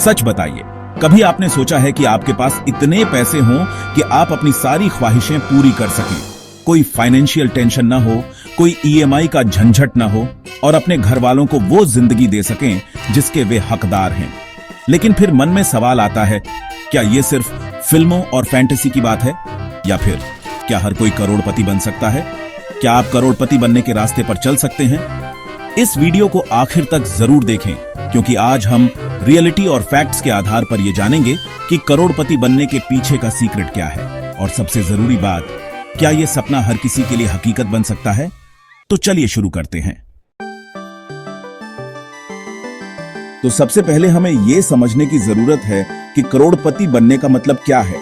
सच बताइए, कभी आपने सोचा है कि आपके पास इतने पैसे हों कि आप अपनी सारी ख्वाहिशें पूरी कर सकें, कोई फाइनेंशियल टेंशन ना हो, कोई ईएमआई का झंझट ना हो और अपने घर वालों को वो जिंदगी दे सकें जिसके वे हकदार हैं। लेकिन फिर मन में सवाल आता है, क्या ये सिर्फ फिल्मों और फैंटेसी की बात है, या फिर क्या हर कोई करोड़पति बन सकता है? क्या आप करोड़पति बनने के रास्ते पर चल सकते हैं? इस वीडियो को आखिर तक जरूर देखें, क्योंकि आज हम रियलिटी और फैक्ट्स के आधार पर यह जानेंगे कि करोड़पति बनने के पीछे का सीक्रेट क्या है, और सबसे जरूरी बात, क्या यह सपना हर किसी के लिए हकीकत बन सकता है? तो चलिए शुरू करते हैं। तो सबसे पहले हमें यह समझने की जरूरत है कि करोड़पति बनने का मतलब क्या है,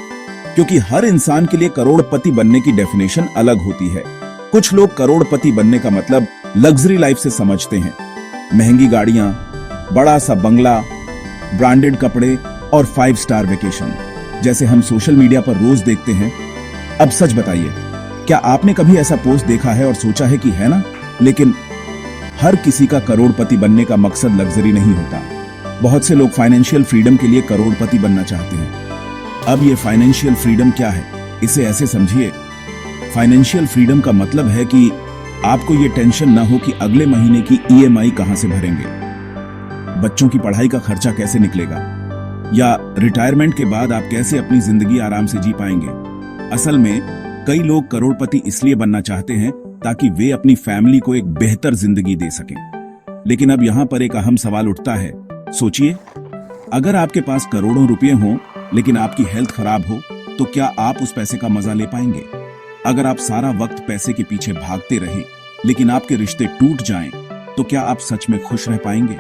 क्योंकि हर इंसान के लिए करोड़पति बनने की डेफिनेशन अलग होती है। कुछ लोग करोड़पति बनने का मतलब लग्जरी लाइफ से समझते हैं, महंगी गाड़ियां, बड़ा सा बंगला, ब्रांडेड कपड़े और 5 स्टार वेकेशन, जैसे हम सोशल मीडिया पर रोज देखते हैं। अब सच बताइए, क्या आपने कभी ऐसा पोस्ट देखा है और सोचा है कि है ना? लेकिन हर किसी का करोड़पति बनने का मकसद लग्जरी नहीं होता। बहुत से लोग फाइनेंशियल फ्रीडम के लिए करोड़पति बनना चाहते हैं। अब ये फाइनेंशियल फ्रीडम क्या है, इसे ऐसे समझिए, फाइनेंशियल फ्रीडम का मतलब है कि आपको ये टेंशन ना हो कि अगले महीने की ईएमआई कहां से भरेंगे, बच्चों की पढ़ाई का खर्चा कैसे निकलेगा, या रिटायरमेंट के बाद आप कैसे अपनी जिंदगी आराम से जी पाएंगे। असल में कई लोग करोड़पति इसलिए बनना चाहते हैं ताकि वे अपनी फैमिली को एक बेहतर जिंदगी दे सकें। लेकिन अब यहां पर एक अहम सवाल उठता है। सोचिए, अगर आपके पास करोड़ों रुपए हों लेकिन आपकी हेल्थ खराब हो, तो क्या आप उस पैसे का मजा ले पाएंगे? अगर आप सारा वक्त पैसे के पीछे भागते रहें लेकिन आपके रिश्ते टूट जाएं, तो क्या आप सच में खुश रह पाएंगे?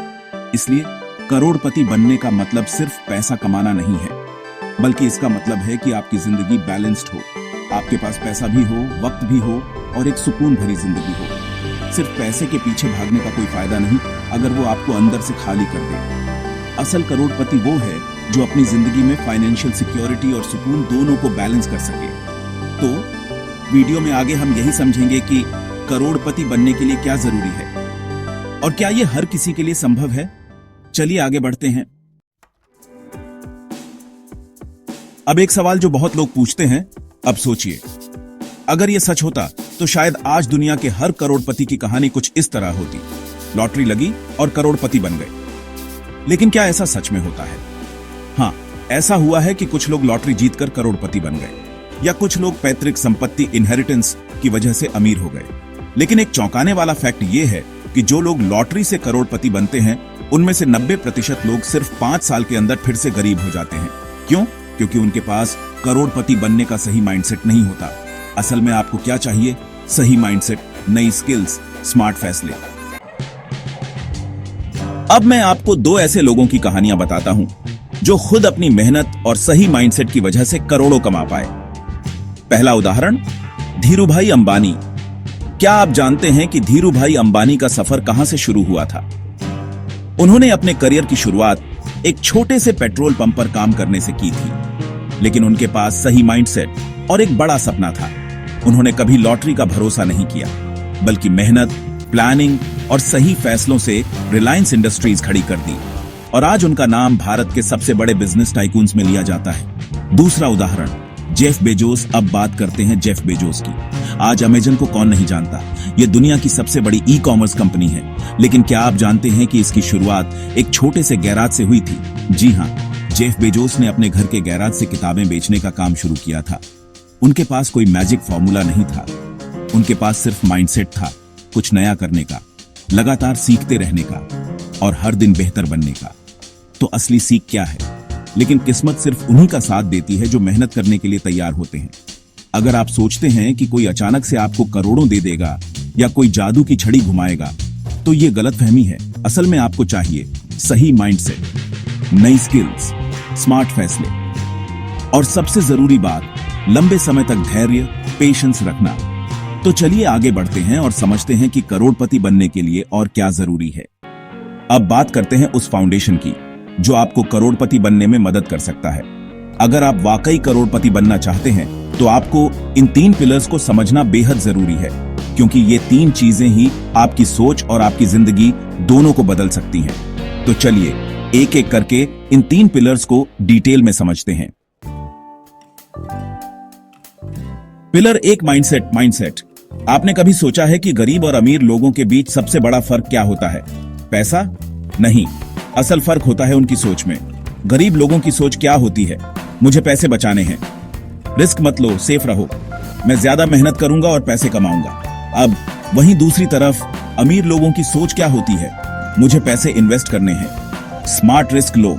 इसलिए करोड़पति बनने का मतलब सिर्फ पैसा कमाना नहीं है, बल्कि इसका मतलब है कि आपकी जिंदगी बैलेंस्ड हो, आपके पास पैसा भी हो, वक्त भी हो और एक सुकून भरी जिंदगी हो। सिर्फ पैसे के पीछे भागने का कोई फायदा नहीं अगर वो आपको अंदर से खाली कर दे। असल करोड़पति वो है जो अपनी जिंदगी में फाइनेंशियल सिक्योरिटी और सुकून दोनों को बैलेंस कर सके। तो वीडियो में आगे हम यही समझेंगे कि करोड़पति बनने के लिए क्या जरूरी है और क्या यह हर किसी के लिए संभव है। चलिए आगे बढ़ते हैं। अब एक सवाल जो बहुत लोग पूछते हैं, अब सोचिए, अगर यह सच होता तो शायद आज दुनिया के हर करोड़पति की कहानी कुछ इस तरह होती, लॉटरी लगी और करोड़पति बन गए। लेकिन क्या ऐसा सच में होता है? हाँ, ऐसा हुआ है कि कुछ लोग लॉटरी जीतकर करोड़पति बन गए, या कुछ लोग पैतृक संपत्ति इनहेरिटेंस की वजह से अमीर हो गए। लेकिन एक चौंकाने वाला फैक्ट यह है कि जो लोग लॉटरी से करोड़पति बनते हैं, उनमें से 90% लोग सिर्फ 5 साल के अंदर फिर से गरीब हो जाते हैं। क्यों? क्योंकि उनके पास करोड़पति बनने का सही माइंडसेट नहीं होता। असल में आपको क्या चाहिए? सही माइंडसेट, नई स्किल्स, स्मार्ट फैसले। अब मैं आपको 2 ऐसे लोगों की कहानियां बताता हूं जो खुद अपनी मेहनत और सही माइंडसेट की वजह से करोड़ों कमा पाए। पहला उदाहरण, धीरूभाई अंबानी। क्या आप जानते हैं कि धीरूभाई अंबानी का सफर कहां से शुरू हुआ था? उन्होंने अपने करियर की शुरुआत एक छोटे से पेट्रोल पंप पर काम करने से की थी, लेकिन उनके पास सही माइंडसेट और एक बड़ा सपना था। उन्होंने कभी लॉटरी का भरोसा नहीं किया, बल्कि मेहनत, प्लानिंग और सही फैसलों से रिलायंस इंडस्ट्रीज खड़ी कर दी, और आज उनका नाम भारत के सबसे बड़े बिजनेस टाइकून्स में लिया जाता है। दूसरा उदाहरण, जेफ बेजोस। अब बात करते हैं जेफ बेजोस की। आज अमेजन को कौन नहीं जानता? यह दुनिया की सबसे बड़ी ई-कॉमर्स कंपनी है। लेकिन क्या आप जानते हैं कि इसकी शुरुआत एक छोटे से गैराज से हुई थी? जी हां, जेफ बेजोस ने अपने घर के गैराज से किताबें बेचने का काम शुरू किया था। उनके पास कोई मैजिक फॉर्मूला नहीं था, उनके पास सिर्फ माइंडसेट था, कुछ नया करने का, लगातार सीखते रहने का और हर दिन बेहतर बनने का। तो असली सीख क्या है? लेकिन किस्मत सिर्फ उन्हीं का साथ देती है जो मेहनत करने के लिए तैयार होते हैं। अगर आप सोचते हैं कि कोई अचानक से आपको करोड़ों दे देगा या कोई जादू की छड़ी घुमाएगा, तो ये गलतफहमी है। असल में आपको चाहिए सही माइंडसेट, नई स्किल्स, स्मार्ट फैसले और सबसे जरूरी बात, लंबे समय तक धैर्य, पेशेंस रखना। तो चलिए आगे बढ़ते हैं और समझते हैं कि करोड़पति बनने के लिए और क्या जरूरी है। अब बात करते हैं उस फाउंडेशन की जो आपको करोड़पति बनने में मदद कर सकता है। अगर आप वाकई करोड़पति बनना चाहते हैं तो आपको इन 3 पिलर्स को समझना बेहद जरूरी है, क्योंकि ये 3 चीजें ही आपकी सोच और आपकी जिंदगी दोनों को बदल सकती हैं। तो चलिए एक एक करके इन 3 पिलर्स को डिटेल में समझते हैं। Pillar 1, mindset. आपने कभी सोचा है कि गरीब और अमीर लोगों के बीच सबसे बड़ा फर्क क्या होता है? पैसा? नहीं, असल फर्क होता है उनकी सोच में। गरीब लोगों की सोच क्या होती है? मुझे पैसे बचाने हैं, रिस्क मत लो, सेफ रहो, मैं ज्यादा मेहनत करूंगा और पैसे कमाऊंगा। अब वहीं दूसरी तरफ अमीर लोगों की सोच क्या होती है? मुझे पैसे इन्वेस्ट करने हैं, स्मार्ट रिस्क लो,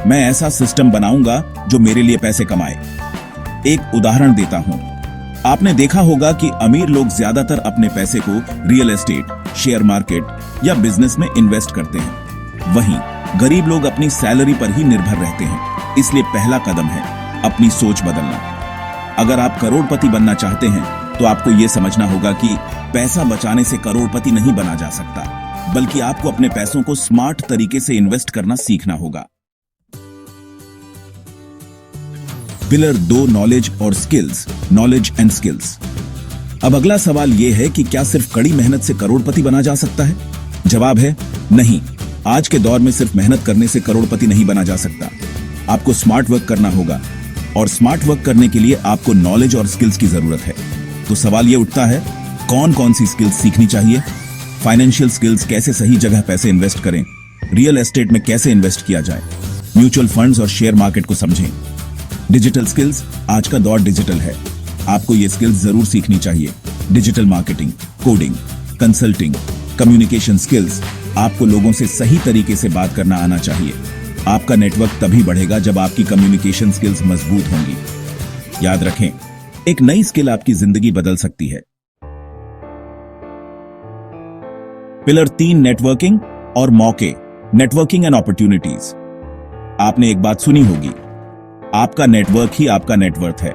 मैं ऐसा सिस्टम बनाऊंगा जो मेरे लिए पैसे कमाए। एक उदाहरण देता हूं। आपने देखा होगा कि अमीर लोग ज्यादातर अपने पैसे को रियल एस्टेट, शेयर मार्केट या बिजनेस में इन्वेस्ट करते हैं। वहीं गरीब लोग अपनी सैलरी पर ही निर्भर रहते हैं। इसलिए पहला कदम है अपनी सोच बदलना। अगर आप करोड़पति बनना चाहते हैं तो आपको यह समझना होगा कि पैसा बचाने से करोड़पति नहीं बना जा सकता, बल्कि आपको अपने पैसों को स्मार्ट तरीके से इन्वेस्ट करना सीखना होगा। Pillar 2, knowledge and skills. अब अगला सवाल यह है कि क्या सिर्फ कड़ी मेहनत से करोड़पति बना जा सकता है? जवाब है नहीं। आज के दौर में सिर्फ मेहनत करने से करोड़पति नहीं बना जा सकता। आपको स्मार्ट वर्क करना होगा, और स्मार्ट वर्क करने के लिए आपको नॉलेज और स्किल्स की जरूरत है। तो सवाल यह उठता है, कौन कौन सी स्किल्स सीखनी चाहिए? फाइनेंशियल स्किल्स, कैसे सही जगह पैसे इन्वेस्ट करें, रियल एस्टेट में कैसे इन्वेस्ट किया जाए, म्यूचुअल फंड्स और शेयर मार्केट को समझें। डिजिटल स्किल्स, आज का दौर डिजिटल है, आपको ये स्किल्स जरूर सीखनी चाहिए। Digital marketing, coding, consulting, communication skills, आपको लोगों से सही तरीके से बात करना आना चाहिए। आपका नेटवर्क तभी बढ़ेगा जब आपकी कम्युनिकेशन स्किल्स मजबूत होंगी। याद रखें, एक नई स्किल आपकी जिंदगी बदल सकती है। पिलर 3, नेटवर्किंग और मौके, नेटवर्किंग एंड अपॉर्चुनिटीज। आपने एक बात सुनी होगी, आपका नेटवर्क ही आपका नेटवर्थ है।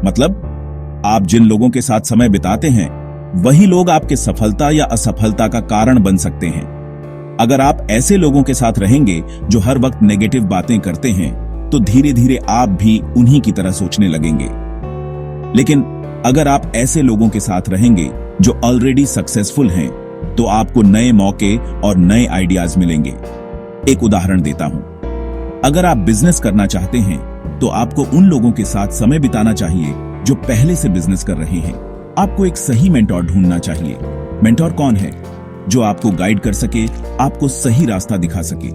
मतलब आप जिन लोगों के साथ समय बिताते हैं वही लोग आपके सफलता या असफलता का कारण बन सकते हैं। अगर आप ऐसे लोगों के साथ रहेंगे जो हर वक्त नेगेटिव बातें करते हैं तो धीरे धीरे आप भी उन्हीं की तरह सोचने लगेंगे। लेकिन अगर आप ऐसे लोगों के साथ रहेंगे जो ऑलरेडी सक्सेसफुल हैं तो आपको नए मौके और नए आइडियाज मिलेंगे। एक उदाहरण देता हूं, अगर आप बिजनेस करना चाहते हैं तो आपको उन लोगों के साथ समय बिताना चाहिए जो पहले से बिजनेस कर रहे हैं। आपको एक सही मेंटोर ढूंढना चाहिए। मेंटोर कौन है? जो आपको गाइड कर सके, आपको सही रास्ता दिखा सके।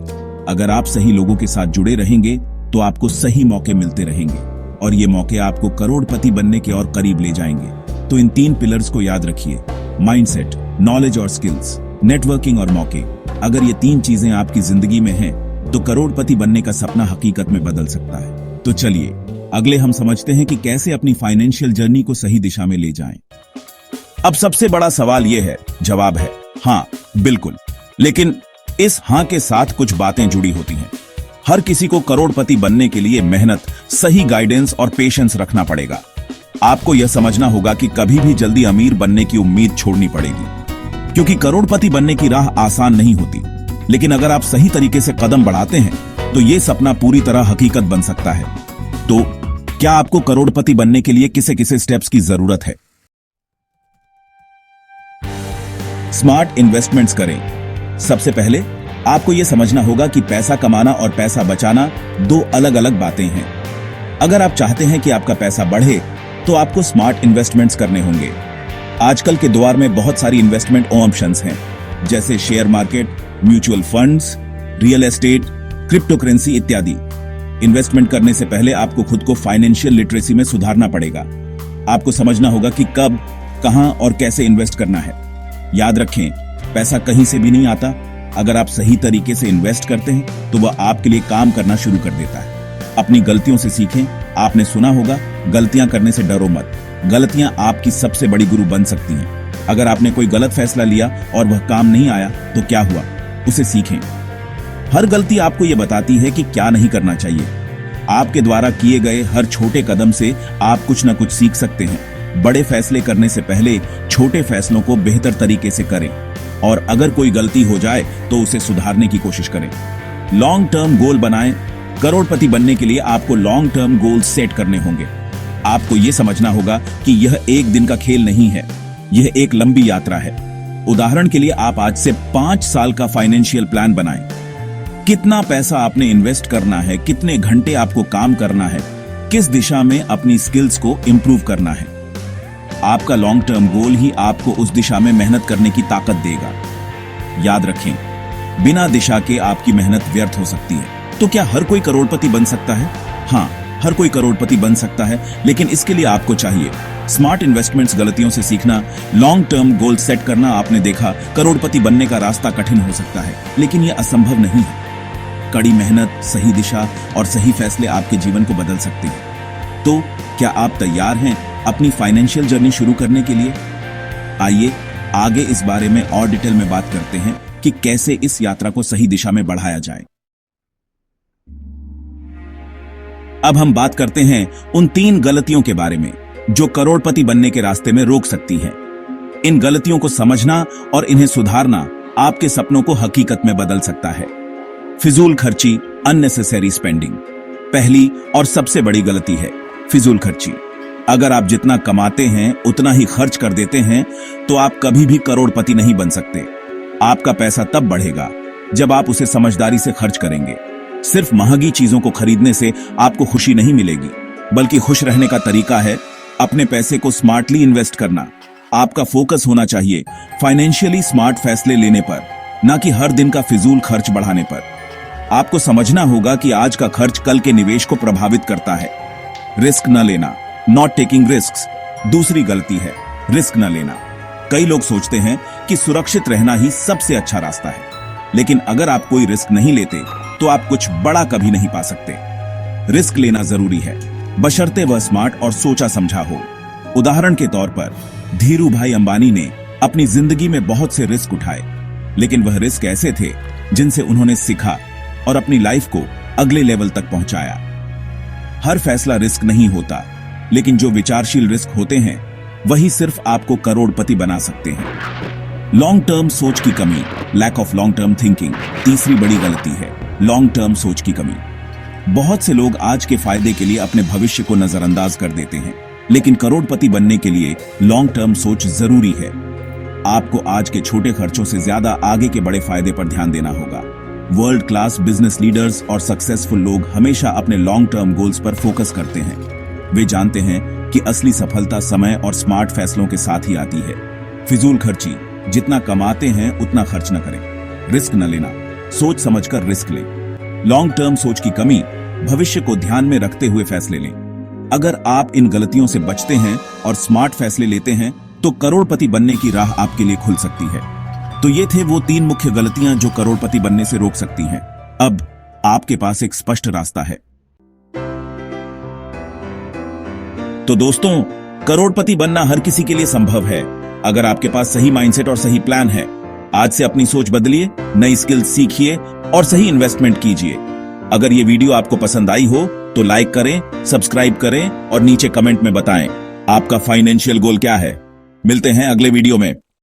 अगर आप सही लोगों के साथ जुड़े रहेंगे तो आपको सही मौके मिलते रहेंगे और ये मौके आपको करोड़पति बनने के और करीब ले जाएंगे। तो इन 3 पिलर्स को याद रखिए, माइंडसेट, नॉलेज और स्किल्स, नेटवर्किंग और मौके। अगर ये 3 चीजें आपकी जिंदगी में हैं तो करोड़पति बनने का सपना हकीकत में बदल सकता है। तो चलिए अगले हम समझते हैं कि कैसे अपनी फाइनेंशियल जर्नी को सही दिशा में ले जाएं। अब सबसे बड़ा सवाल यह है, जवाब है हाँ, बिल्कुल। लेकिन इस हाँ के साथ कुछ बातें जुड़ी होती हैं। हर किसी को करोड़पति बनने के लिए मेहनत, सही गाइडेंस और पेशेंस रखना पड़ेगा। आपको यह समझना होगा कि कभी भी जल्दी अमीर बनने की उम्मीद छोड़नी पड़ेगी, क्योंकि करोड़पति बनने की राह आसान नहीं होती। लेकिन अगर आप सही तरीके से कदम बढ़ाते हैं तो यह सपना पूरी तरह हकीकत बन सकता है। तो क्या आपको करोड़पति बनने के लिए किसे स्टेप्स की जरूरत है? स्मार्ट इन्वेस्टमेंट्स करें। सबसे पहले आपको यह समझना होगा कि पैसा कमाना और पैसा बचाना 2 अलग अलग बातें हैं। अगर आप चाहते हैं कि आपका पैसा बढ़े तो आपको स्मार्ट इन्वेस्टमेंट्स करने होंगे। आजकल के दौर में बहुत सारी इन्वेस्टमेंट ऑप्शंस हैं, जैसे share market, mutual funds, real estate, crypto currency इत्यादि। इन्वेस्टमेंट करने से पहले आपको खुद को फाइनेंशियल लिटरेसी में सुधारना पड़ेगा। आपको समझना होगा कि कब, कहां और कैसे इन्वेस्ट करना है। याद रखें, पैसा कहीं से भी नहीं आता। अगर आप सही तरीके से इन्वेस्ट करते हैं तो वह आपके लिए काम करना शुरू कर देता है। अपनी गलतियों से सीखें। आपने सुना होगा, गलतियां करने से डरो मत। गलतियां आपकी सबसे बड़ी गुरु बन सकती हैं। अगर आपने कोई गलत फैसला लिया और वह काम नहीं आया तो क्या हुआ, उसे सीखें। हर गलती आपको यह बताती है कि क्या नहीं करना चाहिए। आपके द्वारा किए गए हर छोटे कदम से आप कुछ न कुछ सीख सकते हैं। बड़े फैसले करने से पहले छोटे फैसलों को बेहतर तरीके से करें, और अगर कोई गलती हो जाए तो उसे सुधारने की कोशिश करें। लॉन्ग टर्म गोल बनाएं। करोड़पति बनने के लिए आपको लॉन्ग टर्म गोल सेट करने होंगे। आपको यह समझना होगा कि यह एक दिन का खेल नहीं है, यह एक लंबी यात्रा है। उदाहरण के लिए आप आज से 5 साल का फाइनेंशियल प्लान बनाएं। कितना पैसा आपने इन्वेस्ट करना है, कितने घंटे आपको काम करना है, किस दिशा में अपनी स्किल्स को इंप्रूव करना है। आपका लॉन्ग टर्म गोल ही आपको उस दिशा में मेहनत करने की ताकत देगा। याद रखें, बिना दिशा के आपकी मेहनत व्यर्थ हो सकती है। तो क्या हर कोई करोड़पति बन सकता है? हाँ, हर कोई करोड़पति बन सकता है, लेकिन इसके लिए आपको चाहिए स्मार्ट इन्वेस्टमेंट्स, गलतियों से सीखना, लॉन्ग टर्म गोल सेट करना। आपने देखा, करोड़पति बनने का रास्ता कठिन हो सकता है, लेकिन यह असंभव नहीं है। कड़ी मेहनत, सही दिशा और सही फैसले आपके जीवन को बदल सकते हैं। तो क्या आप तैयार हैं अपनी फाइनेंशियल जर्नी शुरू करने के लिए? आइए आगे इस बारे में और डिटेल में बात करते हैं कि कैसे इस यात्रा को सही दिशा में बढ़ाया जाए। अब हम बात करते हैं उन 3 गलतियों के बारे में जो करोड़पति बनने के रास्ते में रोक सकती है। इन गलतियों को समझना और इन्हें सुधारना आपके सपनों को हकीकत में बदल सकता है। फिजूल खर्ची, अननेसेसरी स्पेंडिंग। पहली और सबसे बड़ी गलती है फिजूल खर्ची। अगर आप जितना कमाते हैं उतना ही खर्च कर देते हैं तो आप कभी भी करोड़पति नहीं बन सकते। आपका पैसा तब बढ़ेगा जब आप उसे समझदारी से खर्च करेंगे। सिर्फ महंगी चीजों को खरीदने से आपको खुशी नहीं मिलेगी, बल्कि खुश रहने का तरीका है अपने पैसे को स्मार्टली इन्वेस्ट करना। आपका फोकस होना चाहिए फाइनेंशियली स्मार्ट फैसले लेने पर, ना कि हर दिन का फिजूल खर्च बढ़ाने पर। आपको समझना होगा कि आज का खर्च कल के निवेश को प्रभावित करता है। रिस्क न लेना, नॉट टेकिंग रिस्क्स, दूसरी गलती है रिस्क न लेना। कई लोग सोचते हैं कि सुरक्षित रहना ही सबसे अच्छा रास्ता है, लेकिन अगर आप कोई रिस्क नहीं लेते तो आप कुछ बड़ा कभी नहीं पा सकते। रिस्क लेना जरूरी है, बशर्ते वह स्मार्ट और सोचा समझा हो। उदाहरण के तौर पर धीरू भाई अंबानी ने अपनी जिंदगी में बहुत से रिस्क उठाए, लेकिन वह रिस्क ऐसे थे जिनसे उन्होंने सीखा और अपनी लाइफ को अगले लेवल तक पहुंचाया। हर फैसला रिस्क नहीं होता, लेकिन जो विचारशील रिस्क होते हैं वही सिर्फ आपको करोड़पति बना सकते हैं। लॉन्ग टर्म सोच की कमी, lack of long term thinking, तीसरी बड़ी गलती है लॉन्ग टर्म सोच की कमी। बहुत से लोग आज के फायदे के लिए अपने भविष्य को नजरअंदाज कर देते हैं, लेकिन करोड़पति बनने के लिए लॉन्ग टर्म सोच जरूरी है। आपको आज के छोटे खर्चों से ज्यादा आगे के बड़े फायदे पर ध्यान देना होगा। वर्ल्ड क्लास बिजनेस लीडर्स और सक्सेसफुल लोग हमेशा अपने लॉन्ग टर्म गोल्स पर फोकस करते हैं। वे जानते हैं कि असली सफलता समय और स्मार्ट फैसलों के साथ ही आती है। फिजूल खर्ची, जितना कमाते हैं उतना खर्च न करें। रिस्क न लेना, सोच समझकर रिस्क लें। लॉन्ग टर्म सोच की कमी, भविष्य को ध्यान में रखते हुए फैसले लें। अगर आप इन गलतियों से बचते हैं और स्मार्ट फैसले लेते हैं तो करोड़पति बनने की राह आपके लिए खुल सकती है। तो ये थे वो 3 मुख्य गलतियां जो करोड़पति बनने से रोक सकती हैं। अब आपके पास एक स्पष्ट रास्ता है। तो दोस्तों, करोड़पति बनना हर किसी के लिए संभव है, अगर आपके पास सही माइंडसेट और सही प्लान है। आज से अपनी सोच बदलिए, नई स्किल्स सीखिए और सही इन्वेस्टमेंट कीजिए। अगर ये वीडियो आपको पसंद आई हो तो लाइक करें, सब्सक्राइब करें और नीचे कमेंट में बताएं आपका फाइनेंशियल गोल क्या है। मिलते हैं अगले वीडियो में।